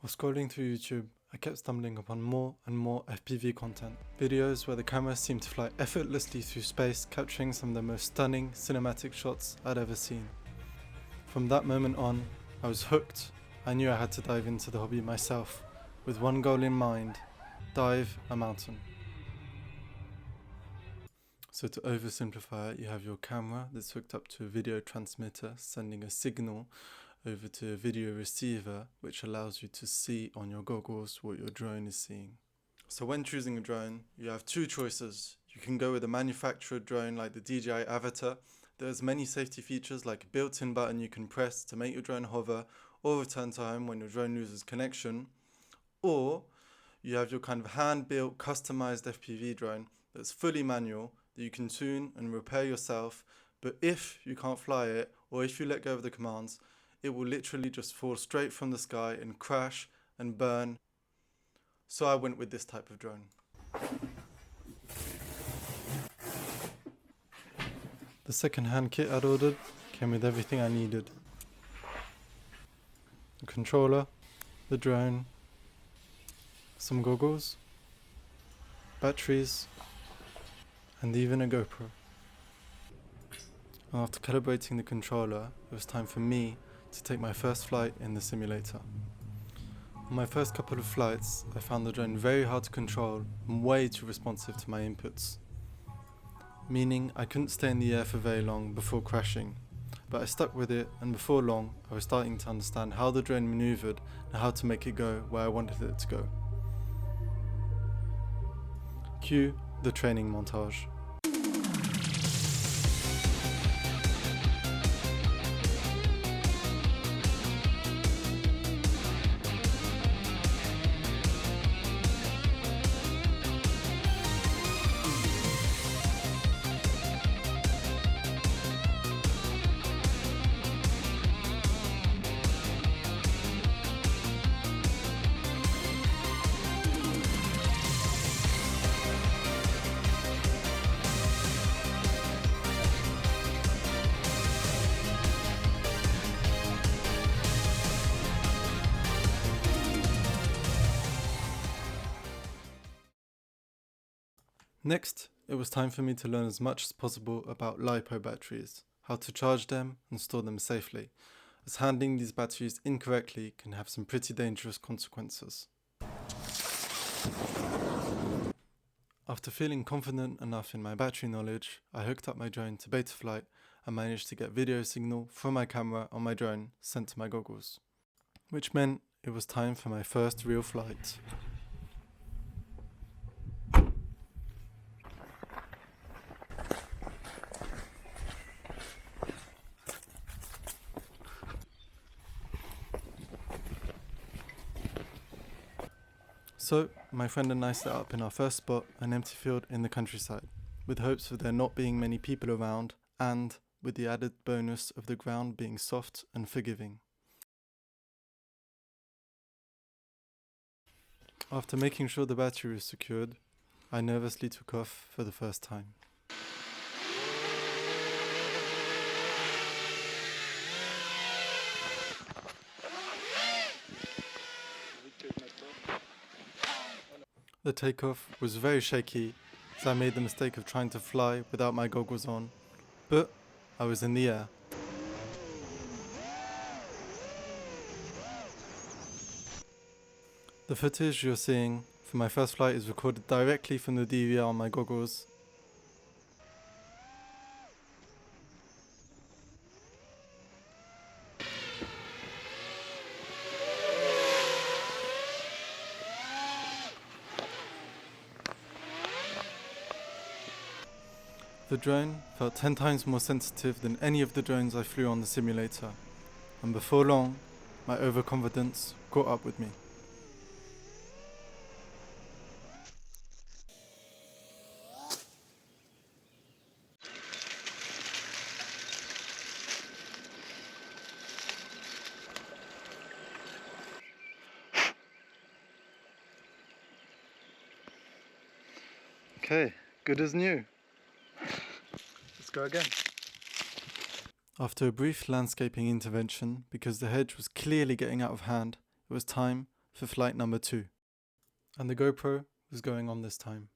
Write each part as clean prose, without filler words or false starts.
While scrolling through YouTube, I kept stumbling upon more and more FPV content. Videos where the camera seemed to fly effortlessly through space, capturing some of the most stunning cinematic shots I'd ever seen. From that moment on, I was hooked. I knew I had to dive into the hobby myself, with one goal in mind: dive a mountain. So to oversimplify it, you have your camera that's hooked up to a video transmitter, sending a signal over to a video receiver, which allows you to see on your goggles what your drone is seeing. So when choosing a drone, you have two choices. You can go with a manufactured drone like the DJI Avatar. There's many safety features like a built-in button you can press to make your drone hover or return to home when your drone loses connection. Or you have your kind of hand-built, customized FPV drone that's fully manual, that you can tune and repair yourself, but if you can't fly it, or if you let go of the commands, it will literally just fall straight from the sky and crash and burn. So I went with this type of drone. The second-hand kit I'd ordered came with everything I needed: the controller, the drone, some goggles, batteries, and even a GoPro. And after calibrating the controller, it was time for me to take my first flight in the simulator. On my first couple of flights, I found the drone very hard to control and way too responsive to my inputs, meaning I couldn't stay in the air for very long before crashing. But I stuck with it, and before long, I was starting to understand how the drone maneuvered and how to make it go where I wanted it to go. Cue the training montage. Next, it was time for me to learn as much as possible about LiPo batteries, how to charge them and store them safely, as handling these batteries incorrectly can have some pretty dangerous consequences. After feeling confident enough in my battery knowledge, I hooked up my drone to Betaflight and managed to get video signal from my camera on my drone sent to my goggles, which meant it was time for my first real flight. So, my friend and I set up in our first spot, an empty field in the countryside, with hopes of there not being many people around and with the added bonus of the ground being soft and forgiving. After making sure the battery was secured, I nervously took off for the first time. The takeoff was very shaky, as I made the mistake of trying to fly without my goggles on, but I was in the air. The footage you're seeing for my first flight is recorded directly from the DVR on my goggles. The drone felt 10 times more sensitive than any of the drones I flew on the simulator, and before long, my overconfidence caught up with me. Okay, good as new. Let's go again. After a brief landscaping intervention, because the hedge was clearly getting out of hand, it was time for flight number 2. And the GoPro was going on this time.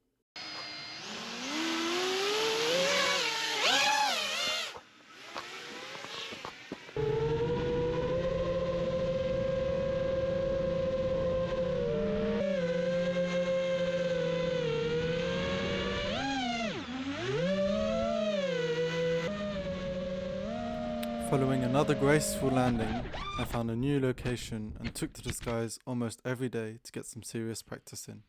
Following another graceful landing, I found a new location and took to the skies almost every day to get some serious practice in.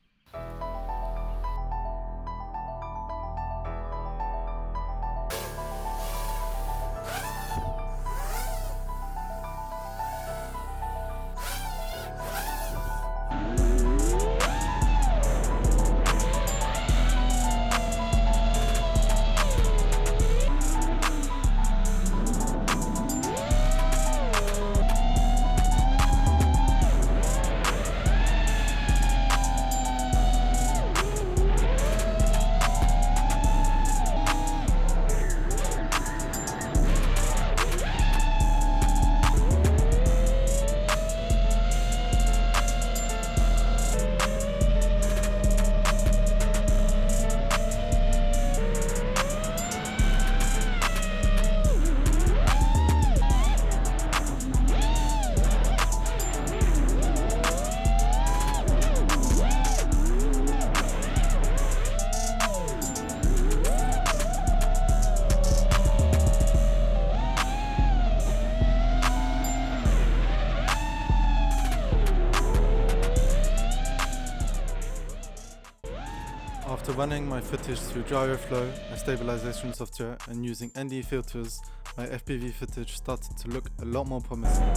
After running my footage through gyroflow, a stabilization software, and using ND filters, my FPV footage started to look a lot more promising.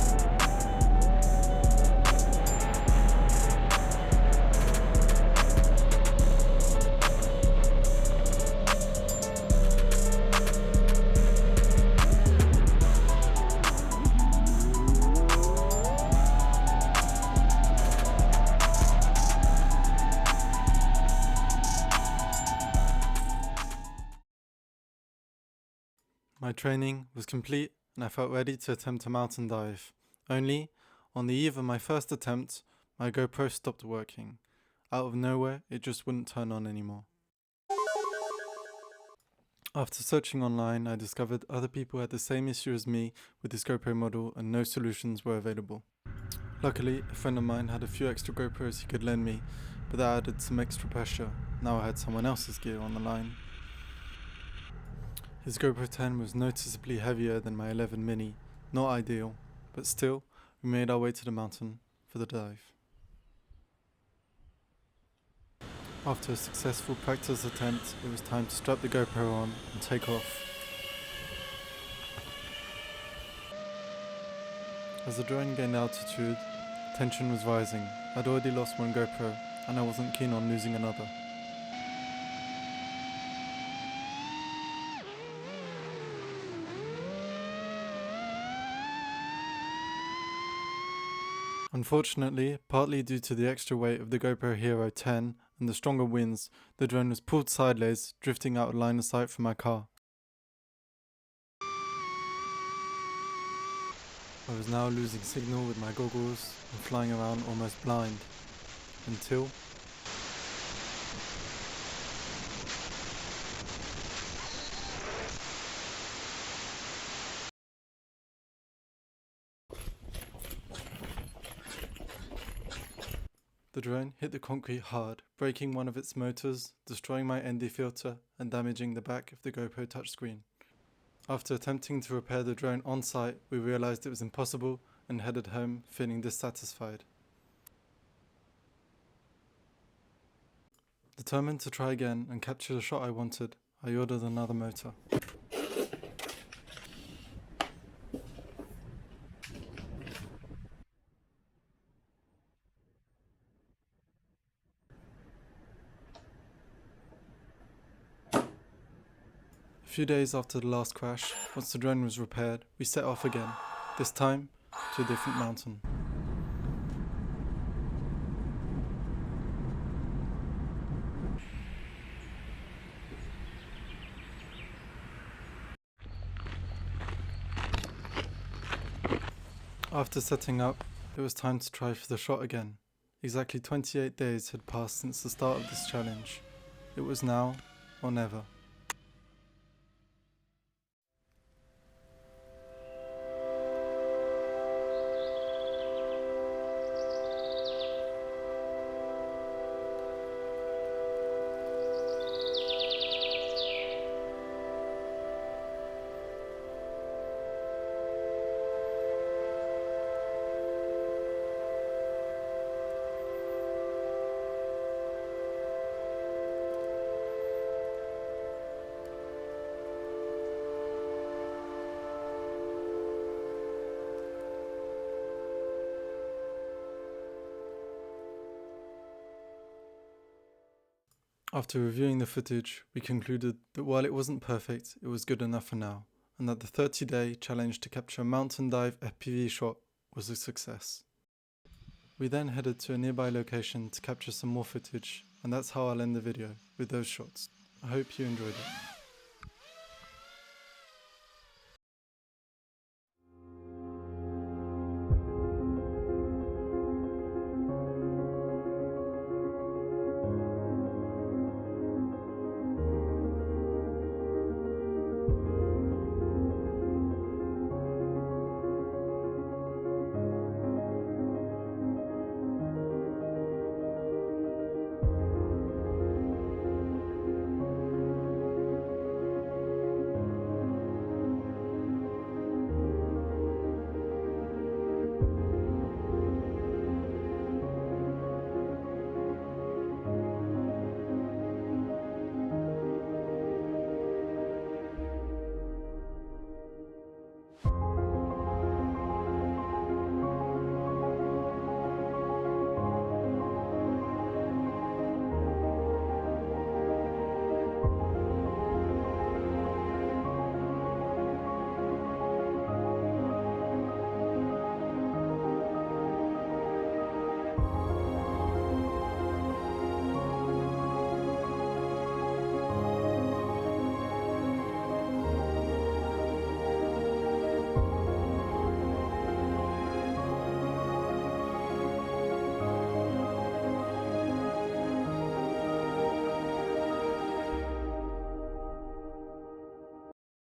My training was complete and I felt ready to attempt a mountain dive. Only, on the eve of my first attempt, my GoPro stopped working. Out of nowhere, it just wouldn't turn on anymore. After searching online, I discovered other people had the same issue as me with this GoPro model and no solutions were available. Luckily, a friend of mine had a few extra GoPros he could lend me, but that added some extra pressure. Now I had someone else's gear on the line. His GoPro 10 was noticeably heavier than my 11 mini, not ideal, but still, we made our way to the mountain for the dive. After a successful practice attempt, it was time to strap the GoPro on and take off. As the drone gained altitude, tension was rising. I'd already lost one GoPro, and I wasn't keen on losing another. Unfortunately, partly due to the extra weight of the GoPro Hero 10 and the stronger winds, the drone was pulled sideways, drifting out of line of sight from my car. I was now losing signal with my goggles and flying around almost blind, until the drone hit the concrete hard, breaking one of its motors, destroying my ND filter and damaging the back of the GoPro touchscreen. After attempting to repair the drone on site, we realized it was impossible and headed home feeling dissatisfied. Determined to try again and capture the shot I wanted, I ordered another motor. A few days after the last crash, once the drone was repaired, we set off again, this time to a different mountain. After setting up, it was time to try for the shot again. Exactly 28 days had passed since the start of this challenge. It was now or never. After reviewing the footage, we concluded that while it wasn't perfect, it was good enough for now, and that the 30-day challenge to capture a mountain dive FPV shot was a success. We then headed to a nearby location to capture some more footage, and that's how I'll end the video, with those shots. I hope you enjoyed it.